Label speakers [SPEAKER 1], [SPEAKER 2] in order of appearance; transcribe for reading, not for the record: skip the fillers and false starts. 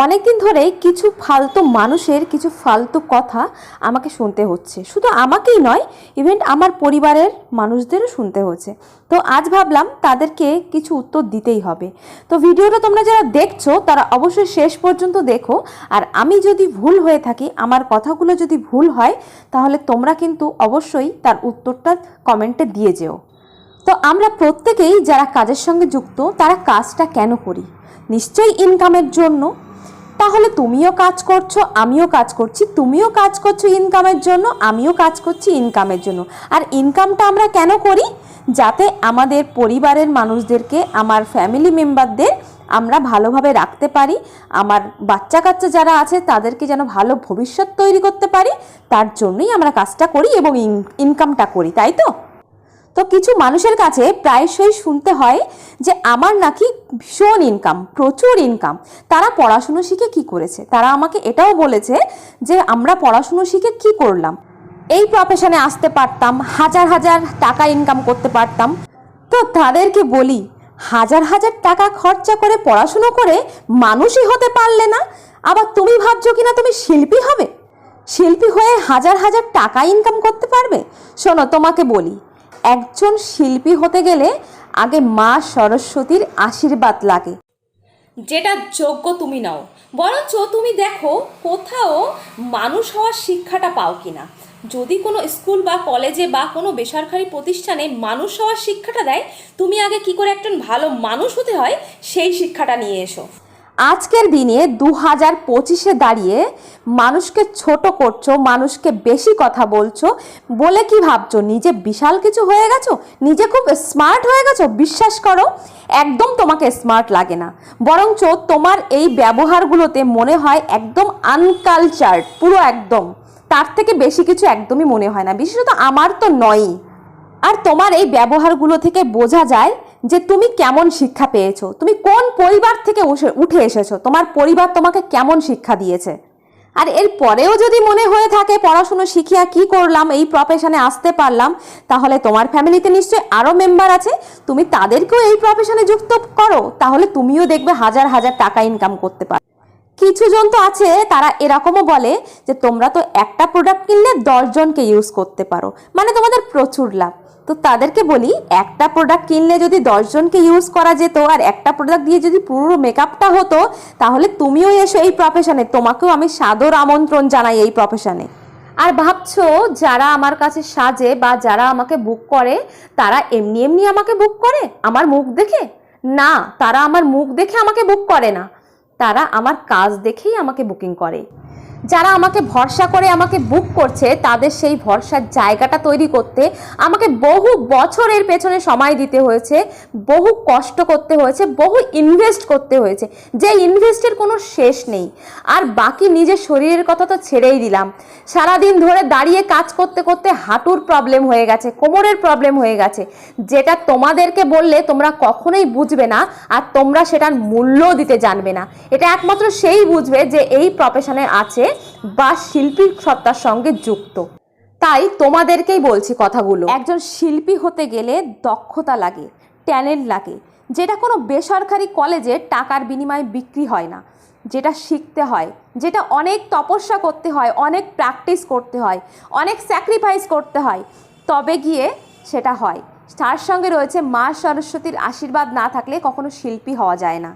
[SPEAKER 1] অনেক দিন ধরেই কিছু ফালতু মানুষের কিছু ফালতু কথা আমাকে শুনতে হচ্ছে। শুধু আমাকেই নয়, ইভেন আমার পরিবারের মানুষদেরও শুনতে হচ্ছে। তো আজ ভাবলাম তাদেরকে কিছু উত্তর দিতেই হবে। তো ভিডিওটা তোমরা যারা দেখছো তারা অবশ্যই শেষ পর্যন্ত দেখো। আর আমি যদি ভুল হয়ে থাকি, আমার কথাগুলো যদি ভুল হয়, তাহলে তোমরা কিন্তু অবশ্যই তার উত্তরটা কমেন্টে দিয়ে যেও। তো আমরা প্রত্যেকেই যারা কাজের সঙ্গে যুক্ত, তারা কাজটা কেন করি? নিশ্চয়ই ইনকামের জন্য। তাহলে তুমিও কাজ করছো, আমিও কাজ করছি, তুমিও কাজ করছো ইনকামের জন্য, আমিও কাজ করছি ইনকামের জন্য। আর ইনকামটা আমরা কেন করি? যাতে আমাদের পরিবারের মানুষদেরকে, আমার ফ্যামিলি মেম্বারদের আমরা ভালোভাবে রাখতে পারি, আমার বাচ্চা কাচ্চা যারা আছে তাদেরকে যেন ভালো ভবিষ্যৎ তৈরি করতে পারি। তার জন্যই আমরা কাজটা করি এবং ইনকামটা করি, তাই তো? তো কিছু মানুষের কাছে প্রায়শই শুনতে হয় যে আমার নাকি ভীষণ ইনকাম, প্রচুর ইনকাম। তারা পড়াশুনো শিখে কি করেছে? তারা আমাকে এটাও বলেছে যে আমরা পড়াশুনো শিখে কি করলাম, এই প্রফেশনে আসতে পারতাম, হাজার হাজার টাকা ইনকাম করতে পারতাম। তো তাদেরকে বলি, হাজার হাজার টাকা খরচা করে পড়াশুনো করে মানুষই হতে পারলে না, আবার তুমি ভাবছো কিনা তুমি শিল্পী হবে? শিল্পী হয়ে হাজার হাজার টাকা ইনকাম করতে পারবে? শোনো, তোমাকে বলি, একজন শিল্পী হতে গেলে আগে মা সরস্বতীর আশীর্বাদ লাগে। যেটা যোগ্য তুমি নাও, বরঞ্চ তুমি দেখো কোথাও মানুষ হওয়ার শিক্ষাটা পাও কিনা। যদি কোনো স্কুল বা কলেজে বা কোনো বেসরকারি প্রতিষ্ঠানে মানুষ হওয়ার শিক্ষাটা দেয়, তুমি আগে কি করে একজন ভালো মানুষ হতে হয় সেই শিক্ষাটা নিয়ে এসো। আজকের দিনে 2025-এ দাঁড়িয়ে মানুষকে ছোট করছো, মানুষকে বেশি কথা বলছো বলে কি ভাবছো নিজে বিশাল কিছু হয়ে গেছো, নিজে খুব স্মার্ট হয়ে গেছো? বিশ্বাস করো, একদম তোমাকে স্মার্ট লাগে না, বরঞ্চ তোমার এই ব্যবহারগুলোতে মনে হয় একদম আনকালচার্ড, পুরো একদম। তার থেকে বেশি কিছু একদমই মনে হয় না, বিশেষত আমার তো নয়ই। আর তোমার এই ব্যবহারগুলো থেকে বোঝা যায় যে তুমি কেমন শিক্ষা পেয়েছো, তুমি কোন পরিবার থেকে উঠে এসেছো, তোমার পরিবার তোমাকে কেমন শিক্ষা দিয়েছে। আর এর পরেও যদি মনে হয়ে থাকে পড়াশুনো শিখিয়া কি করলাম, এই প্রফেশনে আসতে পারলাম, তাহলে তোমার ফ্যামিলিতে নিশ্চয়ই আরও মেম্বার আছে, তুমি তাদেরকেও এই প্রফেশনে যুক্ত করো, তাহলে তুমিও দেখবে হাজার হাজার টাকা ইনকাম করতে পারো। কিছু জন তো আছে তারা এরকমও বলে যে তোমরা তো একটা প্রোডাক্ট কিনলে 10 জনকে ইউজ করতে পারো, মানে তোমাদের প্রচুর লাভ। তো তাদেরকে বলি, একটা প্রোডাক্ট কিনলে যদি 10 জনকে ইউজ করা যেত আর একটা প্রোডাক্ট দিয়ে যদি পুরো মেকআপটা হতো, তাহলে তুমিও এসো এই প্রফেশনে, তোমাকেও আমি সাদর আমন্ত্রণ জানাই এই প্রফেশনে। আর ভাবছো যারা আমার কাছে সাজে বা যারা আমাকে বুক করে, তারা এমনি এমনি আমাকে বুক করে আমার মুখ দেখে? না, তারা আমার মুখ দেখে আমাকে বুক করে না, তারা আমার কাজ দেখেই আমাকে বুকিং করে। যারা আমাকে ভরসা করে আমাকে বুক করছে, তাদের সেই ভরসার জায়গাটা তৈরি করতে আমাকে বহু বছরের পেছনে সময় দিতে হয়েছে, বহু কষ্ট করতে হয়েছে, বহু ইনভেস্ট করতে হয়েছে, যে ইনভেস্টের কোনো শেষ নেই। আর বাকি নিজের শরীরের কথা তো ছেড়েই দিলাম, সারাদিন ধরে দাঁড়িয়ে কাজ করতে করতে হাঁটুর প্রবলেম হয়ে গেছে, কোমরের প্রবলেম হয়ে গেছে, যেটা তোমাদেরকে বললে তোমরা কখনোই বুঝবে না, আর তোমরা সেটার মূল্যও দিতে জানবে না। এটা একমাত্র সেই বুঝবে যে এই প্রফেশনে আছে বা শিল্পীর সত্তার সঙ্গে যুক্ত। তাই তোমাদেরকেই বলছি কথাগুলো। একজন শিল্পী হতে গেলে দক্ষতা লাগে, ট্যালেন্ট লাগে, যেটা কোনো বেসরকারি কলেজে টাকার বিনিময়ে বিক্রি হয় না, যেটা শিখতে হয়, যেটা অনেক তপস্যা করতে হয়, অনেক প্র্যাকটিস করতে হয়, অনেক স্যাক্রিফাইস করতে হয়, তবে গিয়ে সেটা হয়। তার সঙ্গে রয়েছে মা সরস্বতীর আশীর্বাদ, না থাকলে কখনো শিল্পী হওয়া যায় না।